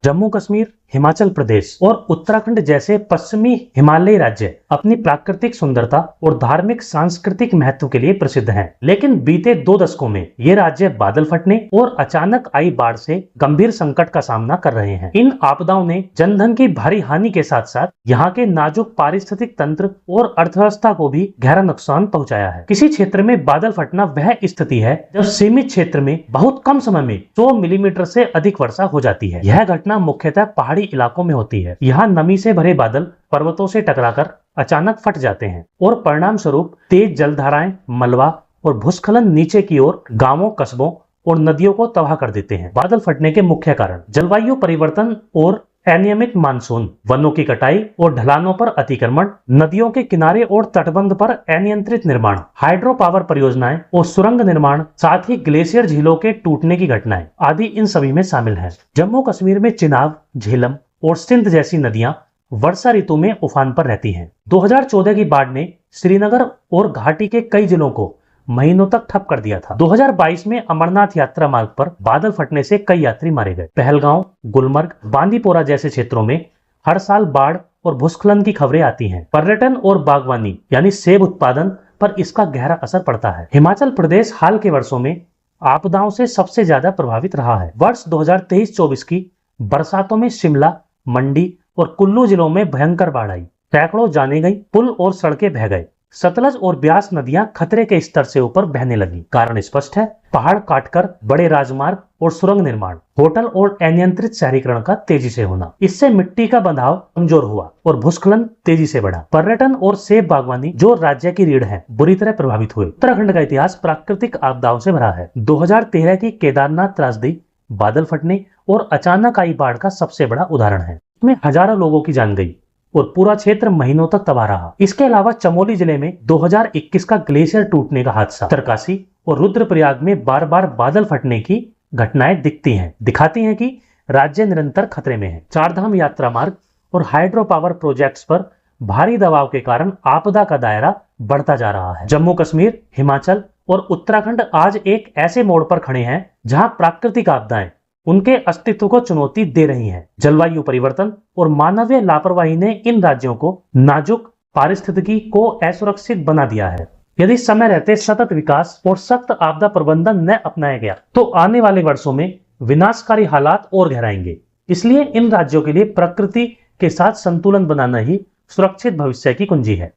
जम्मू कश्मीर, हिमाचल प्रदेश और उत्तराखंड जैसे पश्चिमी हिमालयी राज्य अपनी प्राकृतिक सुंदरता और धार्मिक सांस्कृतिक महत्व के लिए प्रसिद्ध हैं। लेकिन बीते 2 दशकों में ये राज्य बादल फटने और अचानक आई बाढ़ से गंभीर संकट का सामना कर रहे हैं। इन आपदाओं ने जनधन की भारी हानि के साथ साथ यहाँ के नाजुक पारिस्थितिक तंत्र और अर्थव्यवस्था को भी गहरा नुकसान पहुँचाया है। किसी क्षेत्र में बादल फटना वह स्थिति है जब सीमित क्षेत्र में बहुत कम समय में 100 मिलीमीटर से अधिक वर्षा हो जाती है। यह घटना मुख्यतः पहाड़ी इलाकों में होती है। यहाँ नमी से भरे बादल पर्वतों से टकराकर अचानक फट जाते हैं और परिणाम स्वरूप तेज जलधाराएं, मलबा और भूस्खलन नीचे की ओर गांवों, कस्बों और नदियों को तबाह कर देते हैं। बादल फटने के मुख्य कारण जलवायु परिवर्तन और अनियमित मानसून, वनों की कटाई और ढलानों पर अतिक्रमण, नदियों के किनारे और तटबंध पर अनियंत्रित निर्माण, हाइड्रो पावर परियोजनाएं और सुरंग निर्माण, साथ ही ग्लेशियर झीलों के टूटने की घटनाएं आदि इन सभी में शामिल हैं। जम्मू कश्मीर में चिनाब, झेलम और सिंध जैसी नदियां वर्षा ऋतु में उफान पर रहती हैं। 2014 की बाढ़ ने श्रीनगर और घाटी के कई जिलों को महीनों तक ठप कर दिया था। 2022 में अमरनाथ यात्रा मार्ग पर बादल फटने से कई यात्री मारे गए। पहलगांव, गुलमर्ग, बांदीपोरा जैसे क्षेत्रों में हर साल बाढ़ और भूस्खलन की खबरें आती हैं। पर्यटन और बागवानी यानी सेब उत्पादन पर इसका गहरा असर पड़ता है। हिमाचल प्रदेश हाल के वर्षों में आपदाओं से सबसे ज्यादा प्रभावित रहा है। वर्ष 2023-24 की बरसातों में शिमला, मंडी और कुल्लू जिलों में भयंकर बाढ़ आई। सैकड़ों जाने गई, पुल और सड़कें बह गए। सतलज और ब्यास नदियां खतरे के स्तर से ऊपर बहने लगी। कारण स्पष्ट है, पहाड़ काटकर बड़े राजमार्ग और सुरंग निर्माण, होटल और अनियंत्रित शहरीकरण का तेजी से होना। इससे मिट्टी का बंधाव कमजोर हुआ और भूस्खलन तेजी से बढ़ा। पर्यटन और सेब बागवानी, जो राज्य की रीढ़ है, बुरी तरह प्रभावित हुए। उत्तराखंड का इतिहास प्राकृतिक आपदाओं से भरा है। 2013 की केदारनाथ त्रासदी बादल फटने और अचानक आई बाढ़ का सबसे बड़ा उदाहरण है। इसमें हजारों लोगों की जान गई और पूरा क्षेत्र महीनों तक तबाह रहा। इसके अलावा चमोली जिले में 2021 का ग्लेशियर टूटने का हादसा, उत्तरकाशी और रुद्रप्रयाग में बार बार बादल फटने की घटनाएं दिखाती हैं कि राज्य निरंतर खतरे में है। चारधाम यात्रा मार्ग और हाइड्रो पावर प्रोजेक्ट्स पर भारी दबाव के कारण आपदा का दायरा बढ़ता जा रहा है। जम्मू कश्मीर, हिमाचल और उत्तराखंड आज एक ऐसे मोड़ पर खड़े हैं जहां प्राकृतिक आपदाएं उनके अस्तित्व को चुनौती दे रही हैं। जलवायु परिवर्तन और मानवीय लापरवाही ने इन राज्यों को नाजुक पारिस्थितिकी को असुरक्षित बना दिया है। यदि समय रहते सतत विकास और सख्त आपदा प्रबंधन न अपनाया गया तो आने वाले वर्षों में विनाशकारी हालात और गहराएंगे। इसलिए इन राज्यों के लिए प्रकृति के साथ संतुलन बनाना ही सुरक्षित भविष्य की कुंजी है।